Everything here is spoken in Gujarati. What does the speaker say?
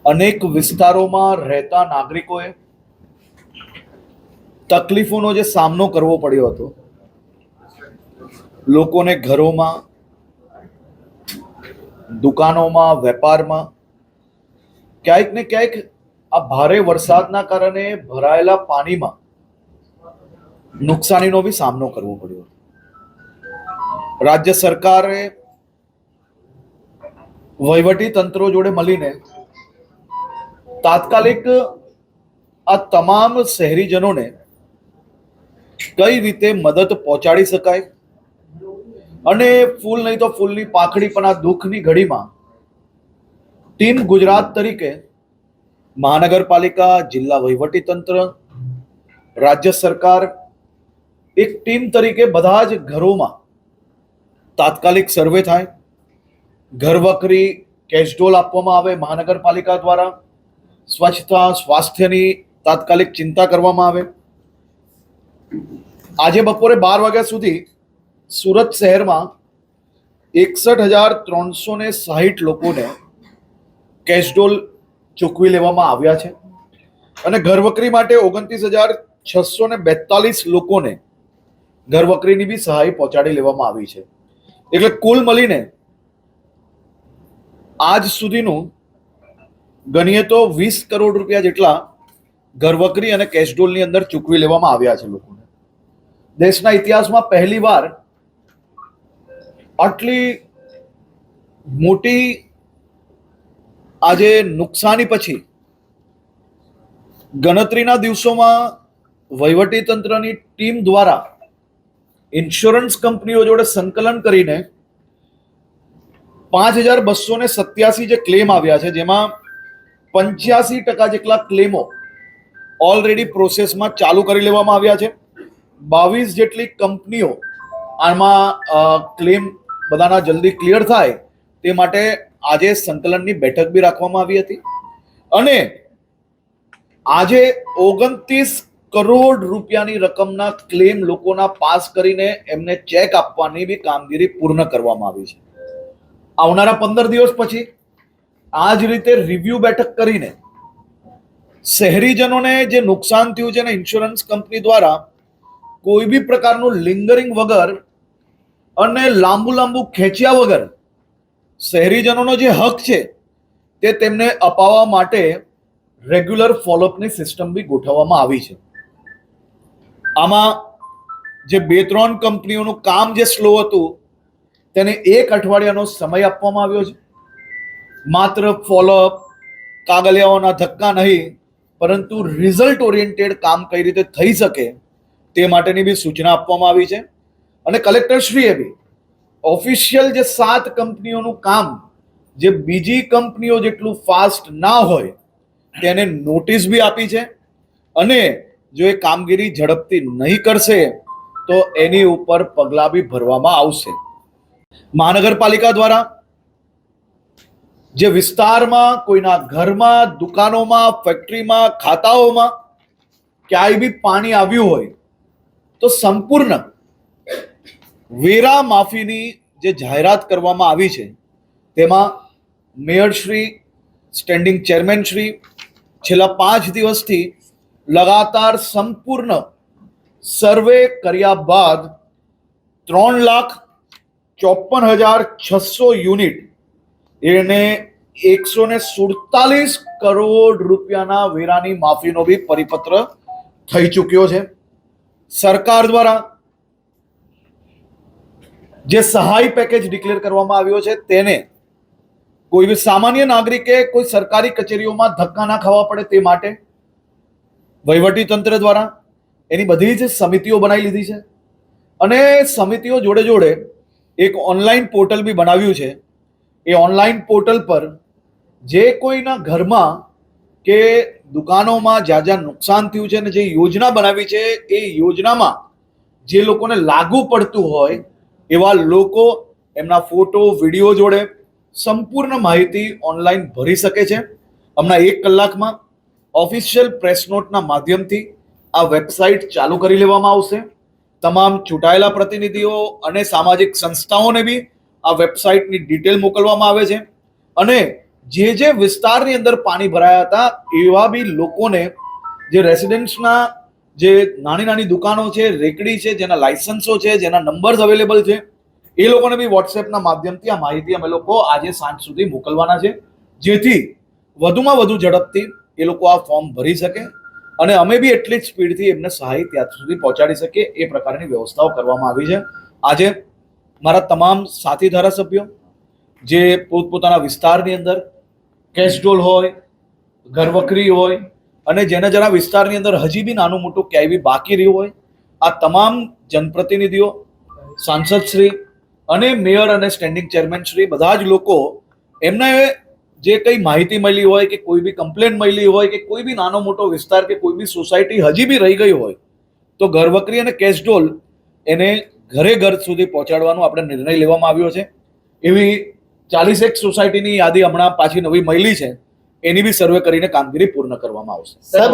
અનેક વિસ્તારોમાં રહેતા નાગરિકોએ તકલીફોનો જે સામનો કરવો પડ્યો હતો, લોકોને ઘરોમાં, દુકાનોમાં, વેપારમાં ક્યાંક ને ક્યાંક આ ભારે વરસાદના કારણે ભરાયેલા પાણીમાં નુકસાનીનો બી સામનો કરવો પડ્યો. રાજ્ય સરકારે વહીવટી તંત્રો જોડે મળીને તાત્કાલિક આ તમામ શહેરીજનોને કઈ રીતે મદદ પહોંચાડી શકાય અને ફૂલ નહીં તો ફૂલની પાંખડી પણ આ દુઃખની ઘડીમાં ટીમ ગુજરાત તરીકે મહાનગરપાલિકા, જિલ્લા વહીવટી તંત્ર, રાજ્ય સરકાર એક ટીમ તરીકે બધા જ ઘરોમાં તાત્કાલિક સર્વે થાય, ઘરવખરી કેશડોલ આપવામાં આવે મહાનગરપાલિકા દ્વારા, સ્વચ્છતા સ્વાસ્થ્યની તાત્કાલિક ચિંતા કરવામાં આવે. આજે બપોરે 12 વાગ્યા સુધી સુરત શહેરમાં 61,360 લોકોને કેશડોલ ચૂકવી લેવામાં આવ્યા છે અને ઘરવખરી માટે 29,642 લોકોને ઘરવખરીની બી સહાય પહોંચાડી લેવામાં આવી છે. એટલે કુલ મળીને આજ સુધીનું ગણીએ તો 20 કરોડ રૂપિયા જેટલા ઘરવખરી અને કેશડોલની અંદર ચૂકવી લેવામાં આવ્યા છે લોકોને. દેશના ઇતિહાસમાં પહેલીવાર આટલી મોટી આજે નુકસાની પછી ગણતરીના દિવસોમાં વહીવટી તંત્રની ટીમ દ્વારા ઇન્સ્યોરન્સ કંપનીઓ જોડે સંકલન કરીને 5,287 જે ક્લેમ આવ્યા છે, જેમાં 85% જેટલા ક્લેમો ઓલરેડી પ્રોસેસમાં ચાલુ કરી લેવામાં આવ્યા છે. 22 જેટલી કંપનીઓ આમાં ક્લેમ બધાના જલ્દી ક્લિયર થાય તે માટે આજે સંકલનની બેઠક બી રાખવામાં આવી હતી અને આજે 29 કરોડ રૂપિયાની રકમના ક્લેમ લોકોના પાસ કરીને એમને ચેક આપવાની બી કામગીરી પૂર્ણ કરવામાં આવી છે. આવનારા 15 દિવસ પછી આ જ રીતે રિવ્યુ બેઠક કરીને શહેરીજનોને જે નુકસાન થયું છે ને ઇન્સ્યોરન્સ કંપની દ્વારા કોઈ બી પ્રકારનું લિંગરિંગ વગર અને લાંબુ ખેંચ્યા વગર શહેરીજનોનો જે હક છે તે તેમને અપાવવા માટે રેગ્યુલર ફોલોઅપની સિસ્ટમ બી ગોઠવવામાં આવી છે. આમાં જે 2-3 કંપનીઓનું કામ જે સ્લો હતું તેને 1 અઠવાડિયાનો સમય આપવામાં આવ્યો છે. માત્ર ફોલોઅપ, કાગળિયાઓના ધક્કા નહીં, પરંતુ રિઝલ્ટ ઓરિએન્ટેડ કામ કઈ રીતે થઈ શકે તે માટેની બી સૂચના આપવામાં આવી છે અને કલેક્ટરશ્રીએ બી ઓફિશિયલ જે 7 કંપનીઓનું કામ જે બીજી કંપનીઓ જેટલું ફાસ્ટ ના હોય તેને નોટિસ બી આપી છે અને જો એ કામગીરી ઝડપથી નહીં કરશે તો એની ઉપર પગલાં બી ભરવામાં આવશે. મહાનગરપાલિકા દ્વારા જે વિસ્તારમાં કોઈના ઘરમાં, દુકાનોમાં, ફેક્ટરીમાં, ખાતાઓમાં ક્યાંય બી પાણી આવ્યું હોય તો સંપૂર્ણ વેરા માફીની જે જાહેરાત કરવામાં આવી છે તેમાં મેયરશ્રી, સ્ટેન્ડિંગ ચેરમેનશ્રી છેલ્લા 5 દિવસથી લગાતાર સંપૂર્ણ સર્વે કર્યા બાદ 3,54,600 યુનિટ એને 147 કરોડ રૂપિયાના વેરાની માફીનો બી પરિપત્ર થઈ ચૂક્યો છે. સરકાર દ્વારા જે સહાય પેકેજ ડિક્લેર કરવામાં આવ્યો છે તેને કોઈ બી સામાન્ય નાગરિકે કોઈ સરકારી કચેરીઓમાં ધક્કા ના ખાવા પડે તે માટે વહીવટી તંત્ર દ્વારા એની બધી જ સમિતિઓ બનાવી લીધી છે અને સમિતિઓ જોડે જોડે એક ઓનલાઈન પોર્ટલ બી બનાવ્યું છે. એ ઓનલાઈન પોર્ટલ પર જે કોઈના ઘરમાં કે દુકાનોમાં જ્યાં જ્યાં નુકસાન થયું છે અને જે યોજના બનાવી છે એ યોજનામાં જે લોકોને લાગુ પડતું હોય એવા લોકો એમના ફોટો, વિડીયો જોડે સંપૂર્ણ માહિતી ઓનલાઈન ભરી શકે છે. હમણાં 1 કલાકમાં ઓફિશિયલ પ્રેસ નોટના માધ્યમથી આ વેબસાઇટ ચાલુ કરી લેવામાં આવશે. તમામ ચૂંટાયેલા પ્રતિનિધિઓ અને સામાજિક સંસ્થાઓને બી આ વેબસાઇટની ડિટેલ મોકલવામાં આવે છે અને જે વિસ્તારની અંદર પાણી ભરાયા હતા એવા બી લોકોને, જે રેસિડેન્ટ્સના જે નાની નાની દુકાનો છે, રેકડી છે, જેના લાયસન્સો છે, જેના નંબર્સ અવેલેબલ છે, એ લોકોને બી વોટ્સએપના માધ્યમથી આ માહિતી અમે લોકો આજે સાંજ સુધી મોકલવાના છે, જેથી વધુમાં વધુ ઝડપથી એ લોકો આ ફોર્મ ભરી શકે અને અમે બી એટલી જ સ્પીડથી એમને સહાય ત્યાં સુધી પહોંચાડી શકીએ એ પ્રકારની વ્યવસ્થાઓ કરવામાં આવી છે. આજે મારા તમામ સાથી ધારાસભ્યો જે પોતપોતાના વિસ્તારની અંદર કેશડોલ હોય, ઘરવખરી હોય અને જેના વિસ્તારની અંદર હજી બી નાનું મોટું ક્યાંય બી બાકી રહ્યું હોય, આ તમામ જનપ્રતિનિધિઓ, સાંસદશ્રી અને મેયર અને સ્ટેન્ડિંગ ચેરમેન શ્રી બધા જ લોકો એમને જે કંઈ માહિતી મળી હોય કે કોઈ બી કમ્પ્લેન મળી હોય કે કોઈ બી નાનો મોટો વિસ્તાર કે કોઈ બી સોસાયટી હજી બી રહી ગઈ હોય તો ઘરવખરી અને કેશડોલ એને ઘર સુધી પહોંચાડવાનો આપણે નિર્ણય લેવામાં આવ્યો છે. એવી 40 સોસાયટીની યાદી હમણાં પાછી નવી મળી છે, એની બી સર્વે કરીને કામગીરી પૂર્ણ કરવામાં આવશે. સાહેબ